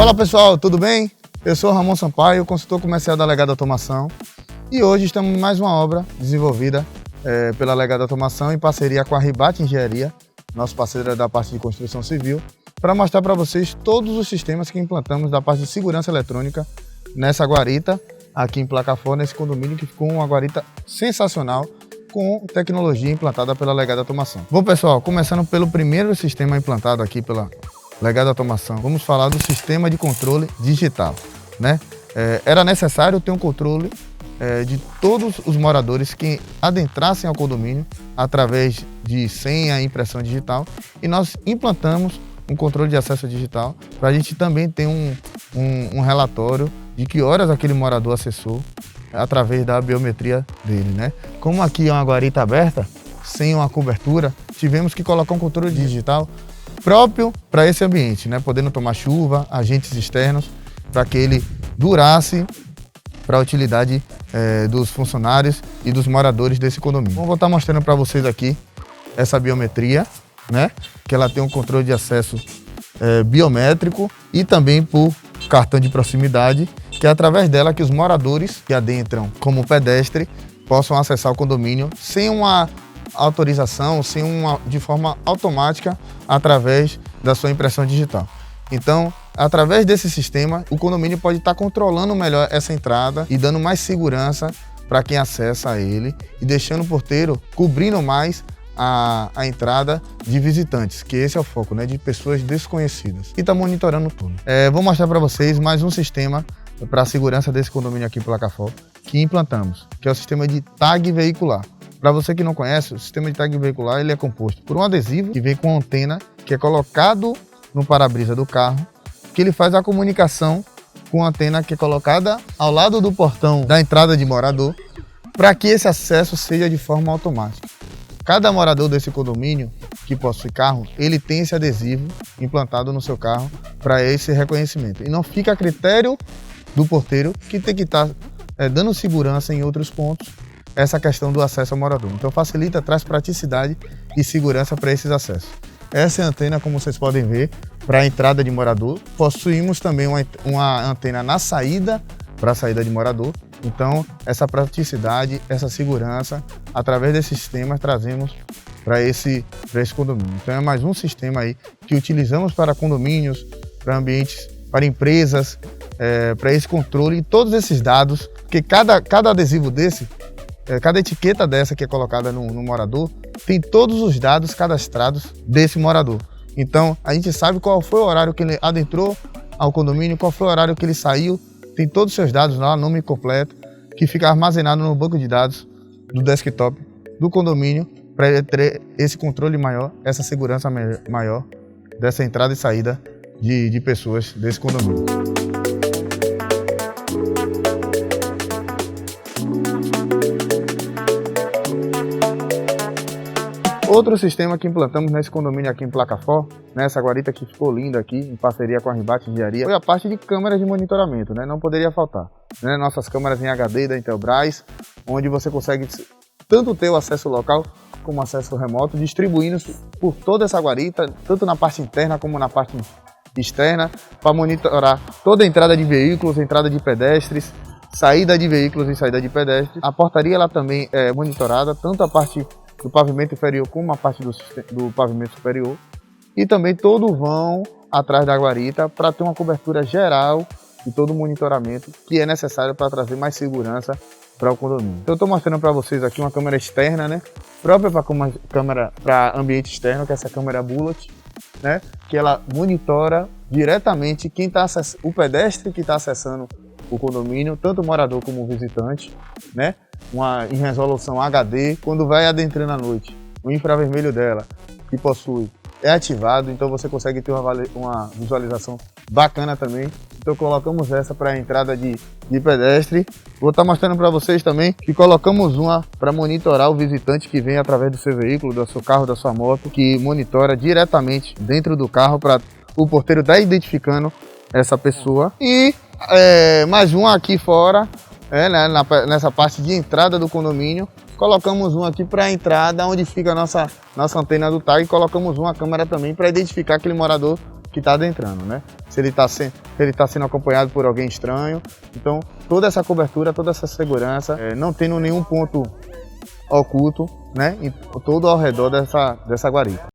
Fala pessoal, tudo bem? Eu sou Ramon Sampaio, consultor comercial da Legado Automação, e hoje estamos em mais uma obra desenvolvida pela Legado Automação em parceria com a Ribate Engenharia, nosso parceiro da parte de construção civil, para mostrar para vocês todos os sistemas que implantamos da parte de segurança eletrônica nessa guarita aqui em Placafó, nesse condomínio que ficou uma guarita sensacional com tecnologia implantada pela Legado Automação. Bom pessoal, começando pelo primeiro sistema implantado aqui pela Legado Automação, vamos falar do sistema de controle digital, né? Era necessário ter um controle de todos os moradores que adentrassem ao condomínio através de senha e impressão digital, e nós implantamos um controle de acesso digital para a gente também ter um relatório de que horas aquele morador acessou através da biometria dele, né? Como aqui é uma guarita aberta, sem uma cobertura, tivemos que colocar um controle digital próprio para esse ambiente, né? Podendo tomar chuva, agentes externos, para que ele durasse para a utilidade dos funcionários e dos moradores desse condomínio. Vou estar mostrando para vocês aqui essa biometria, né? Que ela tem um controle de acesso biométrico e também por cartão de proximidade, que é através dela que os moradores que adentram como pedestre possam acessar o condomínio sem uma autorização, de forma automática, através da sua impressão digital. Então, através desse sistema, o condomínio pode estar controlando melhor essa entrada e dando mais segurança para quem acessa a ele e deixando o porteiro cobrindo mais a entrada de visitantes, que esse é o foco, né, de pessoas desconhecidas. E está monitorando tudo. Vou mostrar para vocês mais um sistema para a segurança desse condomínio aqui em Placafó que implantamos, que é o sistema de tag veicular. Para você que não conhece, o sistema de tag veicular ele é composto por um adesivo que vem com uma antena que é colocado no para-brisa do carro, que ele faz a comunicação com a antena que é colocada ao lado do portão da entrada de morador, para que esse acesso seja de forma automática. Cada morador desse condomínio que possui carro, ele tem esse adesivo implantado no seu carro para esse reconhecimento. E não fica a critério do porteiro, que tem que estar dando segurança em outros pontos, essa questão do acesso ao morador. Então facilita, traz praticidade e segurança para esses acessos. Essa é a antena, como vocês podem ver, para a entrada de morador. Possuímos também uma antena na saída, para a saída de morador. Então, essa praticidade, essa segurança, através desse sistema, trazemos para esse condomínio. Então, é mais um sistema aí que utilizamos para condomínios, para ambientes, para empresas, para esse controle e todos esses dados, porque cada adesivo desse, cada etiqueta dessa que é colocada no morador, tem todos os dados cadastrados desse morador. Então, a gente sabe qual foi o horário que ele adentrou ao condomínio, qual foi o horário que ele saiu, tem todos os seus dados lá, nome completo, que fica armazenado no banco de dados do desktop do condomínio, para ter esse controle maior, essa segurança maior dessa entrada e saída de pessoas desse condomínio. Outro sistema que implantamos nesse condomínio aqui em Placafó, nessa guarita que ficou linda aqui, em parceria com a Ribate Engenharia, foi a parte de câmeras de monitoramento, né? Não poderia faltar. Né? Nossas câmeras em HD da Intelbras, onde você consegue tanto ter o acesso local como acesso remoto, distribuindo por toda essa guarita, tanto na parte interna como na parte externa, para monitorar toda a entrada de veículos, entrada de pedestres, saída de veículos e saída de pedestres. A portaria ela também é monitorada, tanto a parte do pavimento inferior como a parte do pavimento superior, e também todo o vão atrás da guarita para ter uma cobertura geral e todo o monitoramento que é necessário para trazer mais segurança para o condomínio. Então eu estou mostrando para vocês aqui uma câmera externa, né, própria para ambiente externo, que é essa câmera Bullet, né, que ela monitora diretamente o pedestre que está acessando o condomínio, tanto o morador como o visitante, né? Em resolução HD, quando vai adentrando à noite, o infravermelho dela, que possui, é ativado, então você consegue ter uma visualização bacana também. Então colocamos essa para a entrada de pedestre. Vou estar mostrando para vocês também que colocamos uma para monitorar o visitante que vem através do seu veículo, do seu carro, da sua moto, que monitora diretamente dentro do carro para o porteiro estar identificando essa pessoa. E mais uma aqui fora, nessa parte de entrada do condomínio, colocamos um aqui para a entrada onde fica a nossa antena do tag, e colocamos uma câmera também para identificar aquele morador que está adentrando, né? Se ele está sendo acompanhado por alguém estranho. Então, toda essa cobertura, toda essa segurança, não tendo nenhum ponto oculto, né? Todo ao redor dessa guarita.